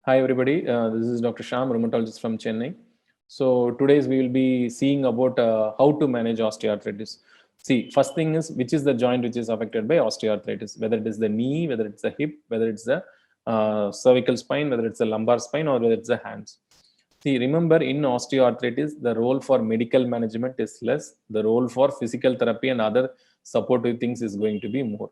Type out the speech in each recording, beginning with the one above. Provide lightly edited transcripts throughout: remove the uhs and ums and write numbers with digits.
Hi everybody, this is Dr. Sham, rheumatologist from Chennai. So today's we will be seeing about how to manage osteoarthritis. See, first thing is which is the joint which is affected by osteoarthritis, whether it is the knee, whether it's the hip, whether it's the cervical spine, whether it's the lumbar spine, or whether it's the hands. See, remember in osteoarthritis, the role for medical management is less. The role for physical therapy and other supportive things is going to be more.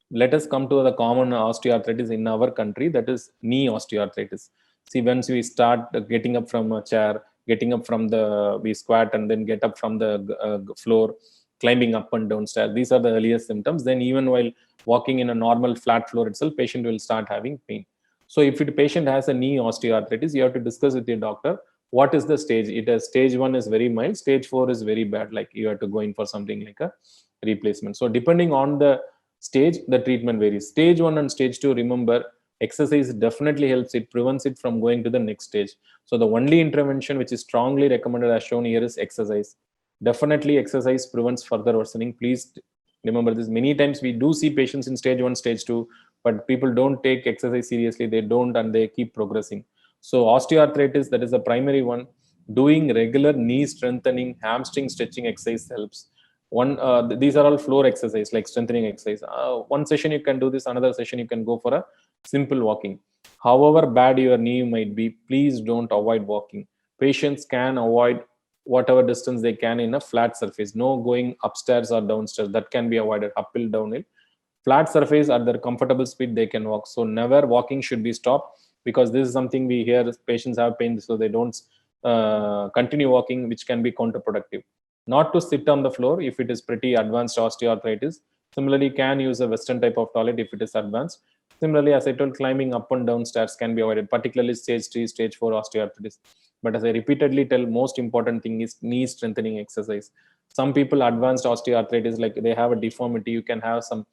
Let us come to the common osteoarthritis in our country, that is knee osteoarthritis. See, once we start getting up from a chair, getting up from the, we squat and then get up from the floor, climbing up and down stairs, these are the earliest symptoms. Then even while walking in a normal flat floor itself, patient will start having pain. So if the patient has a knee osteoarthritis, you have to discuss with your doctor what is the stage. It is stage 1 is very mild, stage 4 is very bad, like you have to go in for something like a replacement. So depending on the stage, the treatment varies. Stage 1 and stage 2, remember, exercise definitely helps. It prevents it from going to the next stage. So the only intervention which is strongly recommended as shown here is exercise. Definitely exercise prevents further worsening. Please remember this. Many times we do see patients in stage 1, stage 2, but people don't take exercise seriously. They don't, and they keep progressing. So osteoarthritis, that is the primary one. Doing regular knee strengthening, hamstring stretching exercise helps. These are all floor exercise, like strengthening exercise. One session you can do this, another session you can go for a simple walking. However bad your knee might be, please don't avoid walking. Patients can avoid whatever distance they can in a flat surface. No going upstairs or downstairs, that can be avoided. Uphill, downhill, flat surface at their comfortable speed they can walk. So never walking should be stopped, because this is something we hear patients have pain, so they don't continue walking, which can be counterproductive. Not to sit on the floor if it is pretty advanced osteoarthritis. Similarly, can use a western type of toilet if it is advanced. Similarly, as I told, climbing up and down stairs can be avoided, particularly stage 3, stage 4 osteoarthritis. But as I repeatedly tell, most important thing is knee strengthening exercise. Some people advanced osteoarthritis, like they have a deformity, you can have some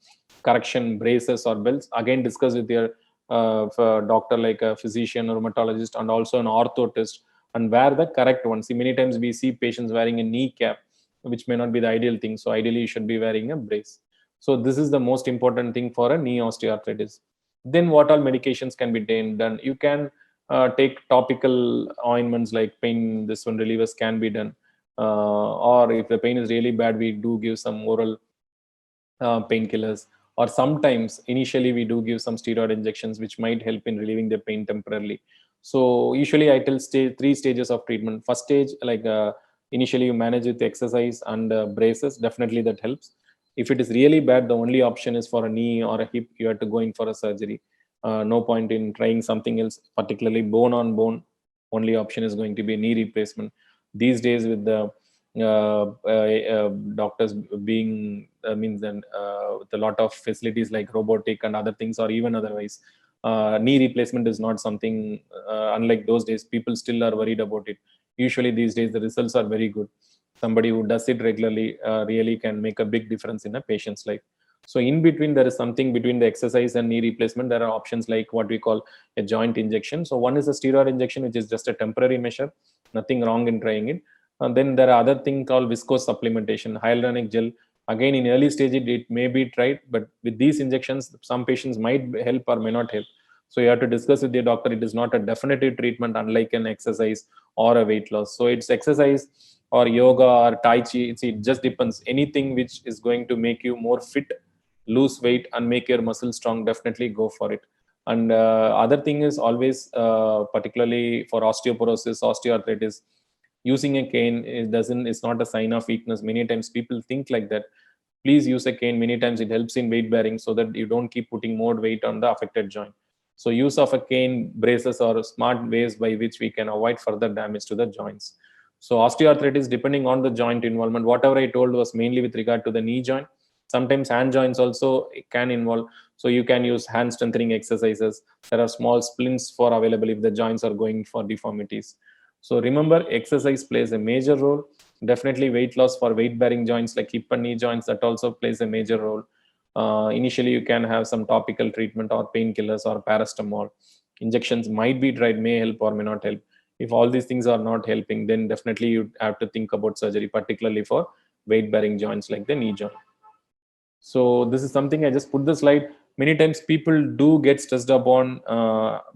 correction braces or belts. Again, discuss with your doctor, like a physician or rheumatologist, and also an orthotist, and wear the correct one. See, many times we see patients wearing a knee cap, which may not be the ideal thing. So ideally you should be wearing a brace. So this is the most important thing for a knee osteoarthritis. Then what all medications can be done? You can take topical ointments like pain, this one relievers can be done. Or if the pain is really bad, we do give some oral painkillers, or sometimes initially we do give some steroid injections which might help in relieving the pain temporarily. So usually I tell three stages of treatment. First stage, like initially you manage with exercise and braces, definitely that helps. If it is really bad, the only option is for a knee or a hip, you have to go in for a surgery. No point in trying something else, particularly bone on bone. Only option is going to be knee replacement these days, with the doctors being means then with a lot of facilities like robotic and other things, or even otherwise, knee replacement is not something, unlike those days people still are worried about it. Usually these days the results are very good. Somebody who does it regularly really can make a big difference in a patient's life. So in between, there is something between the exercise and knee replacement. There are options like what we call a joint injection. So one is a steroid injection, which is just a temporary measure, nothing wrong in trying it. And then there are other thing called viscose supplementation, hyaluronic gel. Again, in early stage, it may be tried, but with these injections, some patients might help or may not help. So you have to discuss with your doctor. It is not a definitive treatment, unlike an exercise or a weight loss. So it's exercise or yoga or tai chi. It just depends. Anything which is going to make you more fit, lose weight, and make your muscles strong, definitely go for it. And other thing is always, particularly for osteoporosis, osteoarthritis, using a cane is doesn't is not a sign of weakness. Many times people think like that. Please use a cane. Many times it helps in weight bearing, so that you don't keep putting more weight on the affected joint. So use of a cane, braces, or smart ways by which we can avoid further damage to the joints. So osteoarthritis, depending on the joint involvement, whatever I told was mainly with regard to the knee joint. Sometimes hand joints also can involve. So you can use hand strengthening exercises. There are small splints for available if the joints are going for deformities. So remember, exercise plays a major role. Definitely weight loss for weight bearing joints like hip and knee joints, that also plays a major role. Initially, you can have some topical treatment or painkillers or paracetamol. Injections might be tried, may help or may not help. If all these things are not helping, then definitely you have to think about surgery, particularly for weight bearing joints like the knee joint. So this is something I just put the slide. many times people do get stressed upon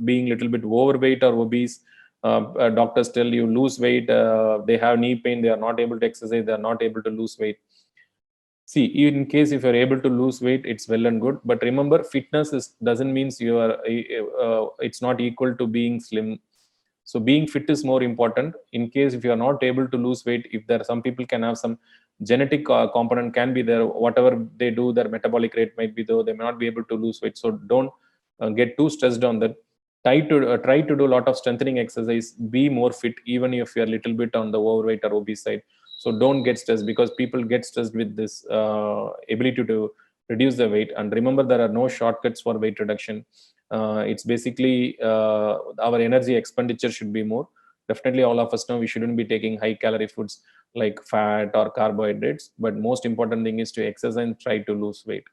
being a little bit overweight or obese. Doctors tell you lose weight, they have knee pain, they are not able to exercise, they are not able to lose weight. See, in case if you're able to lose weight, it's well and good, but remember, fitness doesn't means you are it's not equal to being slim. So being fit is more important. In case if you are not able to lose weight, if there are some people can have some genetic component can be there, whatever they do, their metabolic rate might be though, they may not be able to lose weight. So don't get too stressed on that. Try to do a lot of strengthening exercise, be more fit, even if you're a little bit on the overweight or obese side. So don't get stressed, because people get stressed with this ability to reduce the weight. And remember, there are no shortcuts for weight reduction. It's basically our energy expenditure should be more. Definitely all of us know we shouldn't be taking high calorie foods like fat or carbohydrates, but most important thing is to exercise and try to lose weight.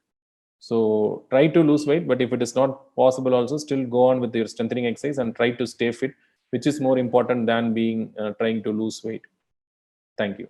So try to lose weight, but if it is not possible also, still go on with your strengthening exercise and try to stay fit, which is more important than being trying to lose weight. Thank you.